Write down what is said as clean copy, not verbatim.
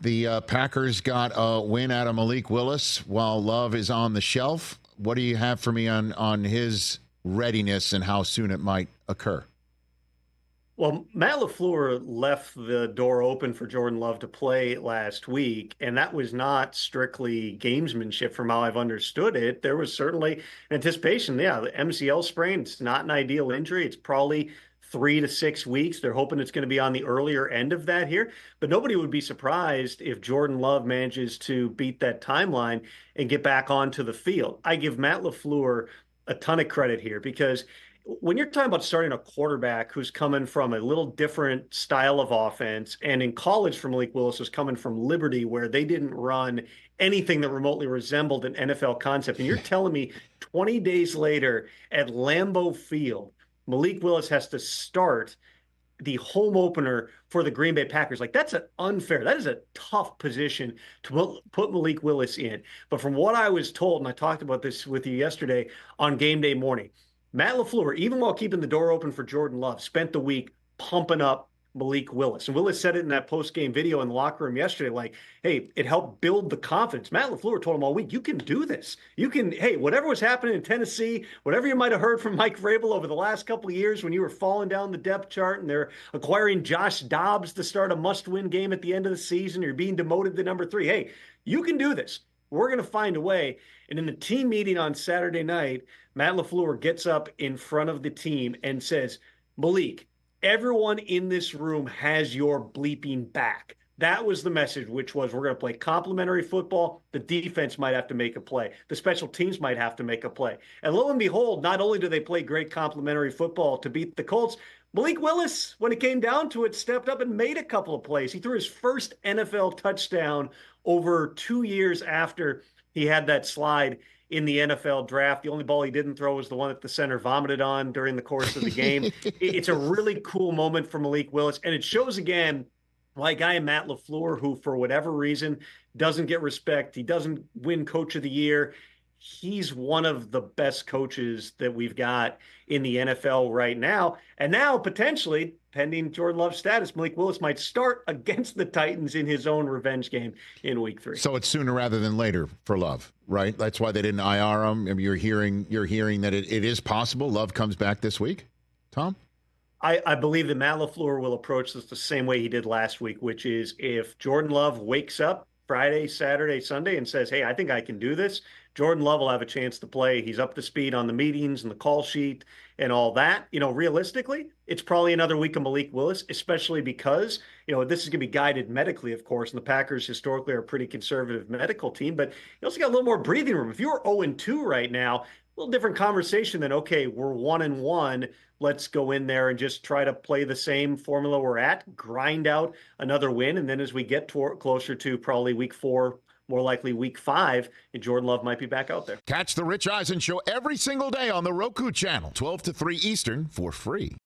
The Packers got a win out of Malik Willis while Love is on the shelf. What do you have for me on his readiness and how soon it might occur? Well, Matt LaFleur left the door open for Jordan Love to play last week, and that was not strictly gamesmanship from how I've understood it. There was certainly anticipation. Yeah, the MCL sprain, it's not an ideal injury. It's probably 3 to 6 weeks. They're hoping it's going to be on the earlier end of that here, but nobody would be surprised if Jordan Love manages to beat that timeline and get back onto the field. I give Matt LaFleur a ton of credit here because when you're talking about starting a quarterback who's coming from a little different style of offense, and in college for Malik Willis was coming from Liberty, where they didn't run anything that remotely resembled an NFL concept. And you're telling me 20 days later at Lambeau Field, Malik Willis has to start the home opener for the Green Bay Packers. Like, that's unfair. That is a tough position to put Malik Willis in. But from what I was told, and I talked about this with you yesterday on game day morning, Matt LaFleur, even while keeping the door open for Jordan Love, spent the week pumping up Malik Willis. And Willis said it in that post-game video in the locker room yesterday, like, hey, it helped build the confidence. Matt LaFleur told him all week, you can do this. You can, hey, whatever was happening in Tennessee, whatever you might have heard from Mike Vrabel over the last couple of years when you were falling down the depth chart and they're acquiring Josh Dobbs to start a must-win game at the end of the season, you're being demoted to number 3. Hey, you can do this. We're going to find a way. And in the team meeting on Saturday night, Matt LaFleur gets up in front of the team and says, Malik, everyone in this room has your bleeping back. That was the message, which was we're going to play complementary football. The defense might have to make a play. The special teams might have to make a play. And lo and behold, not only do they play great complementary football to beat the Colts, Malik Willis, when it came down to it, stepped up and made a couple of plays. He threw his first NFL touchdown over 2 years after he had that slide in the NFL draft. The only ball he didn't throw was the one that the center vomited on during the course of the game. It's a really cool moment for Malik Willis, and it shows again why a guy Matt LaFleur, who for whatever reason doesn't get respect, he doesn't win Coach of the Year. He's one of the best coaches that we've got in the NFL right now. And now, potentially, pending Jordan Love's status, Malik Willis might start against the Titans in his own revenge game in Week 3. So it's sooner rather than later for Love, right? That's why they didn't IR him. I mean, you're hearing that it is possible Love comes back this week, Tom? I believe that Matt LaFleur will approach this the same way he did last week, which is if Jordan Love wakes up Friday, Saturday, Sunday and says, hey, I think I can do this, Jordan Love will have a chance to play. He's up to speed on the meetings and the call sheet and all that. You know, realistically, it's probably another week of Malik Willis, especially because, you know, this is going to be guided medically, of course, and the Packers historically are a pretty conservative medical team, but you also got a little more breathing room. If you're 0-2 right now, a little different conversation than, okay, we're 1-1. Let's go in there and just try to play the same formula we're at, grind out another win. And then as we get closer to probably Week 4, more likely Week 5, and Jordan Love might be back out there. Catch the Rich Eisen Show every single day on the Roku channel, 12 to 3 Eastern, for free.